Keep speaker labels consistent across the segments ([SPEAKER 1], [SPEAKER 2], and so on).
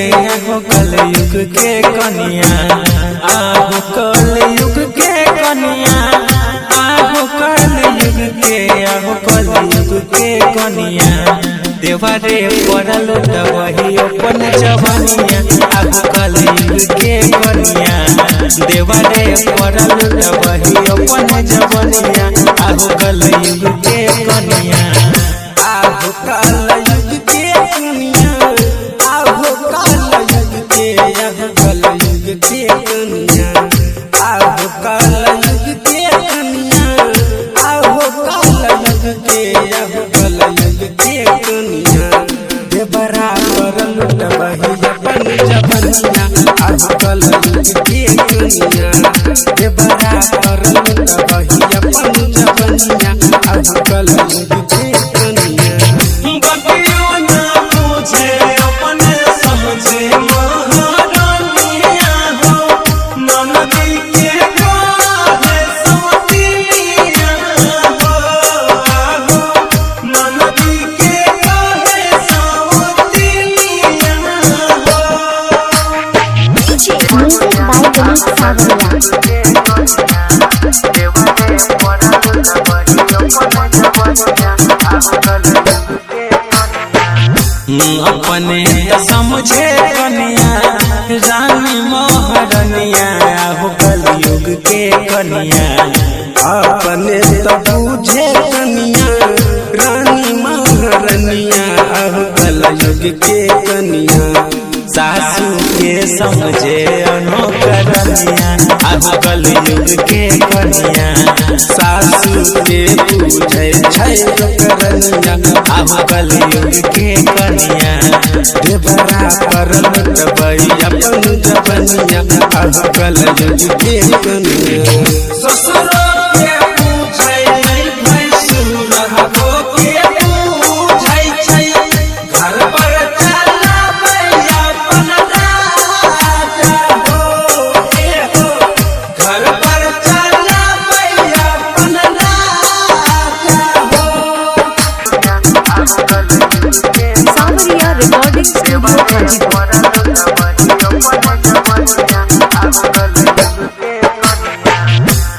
[SPEAKER 1] कलयुग के कन्या आहो कलयुग के कन्या आहो कलयुग के कन्या देवारे पड़ल वही अपन जवनिया आहो कलयुग के कन्या देवारे पड़ल वही अपन जवनिया आहो कलयुग के कन्या आहो कलयुग के कन्या आहो कलयुग के कन्या आहो कलयुग के कन्या आहो कलयुग के कन्या देवरा परल वही अपन जवनिया आहो कलयुग के कन्या देवरा परल वही अपन जवनिया आहो कलयुग के कन्या बतियो ना पूछे अपने समझे महारानिया हो ननदी के काहे सवतिया हो ननदी के काहे सवतिया हो
[SPEAKER 2] म्यूजिक बाय गणेश सावरिया।
[SPEAKER 1] अपने समझे कन्या रानी महारानिया हो कलयुग के कन्या अपने तो बुझे कन्या रानी महारानिया हो कलयुग के कन्या सासू के समझे अनोकरनिया आहो कलयुग के कन्या सासू के पूछे करनिया आहो कलयुग के कन्या देवरा परल वही अपन जवनिया आहो कलयुग के कन्या ससुर के पूछे नहीं भैंसुर हो के पूछे छै घर पर चला भैया अपन राजा हो के हो घर पर चला भैया अपन राजा हो
[SPEAKER 2] सावरिया रिकॉर्डिंग स्टूडियो हाजीपुर।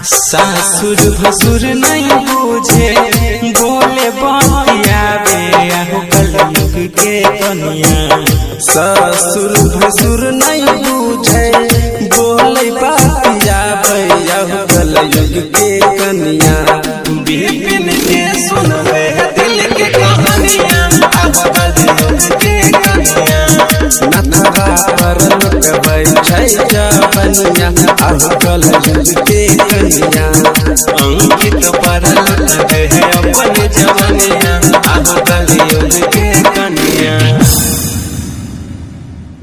[SPEAKER 1] सासुर भसुर नहीं बूझे बोले बतिया बे आहो कलयुग के कन्या ससुर भसुर नहीं बूझे बोले बतिया बे आहो कलयुग के कन्या बिपिन के सुनवे दिल के कहानियां आहो कलयुग के कन्या नथरा पर लुटबै छै जवनिया आहो कलयुग के कन्या अंकित पर लुटबै है अपन जवनिया आहो कलयुग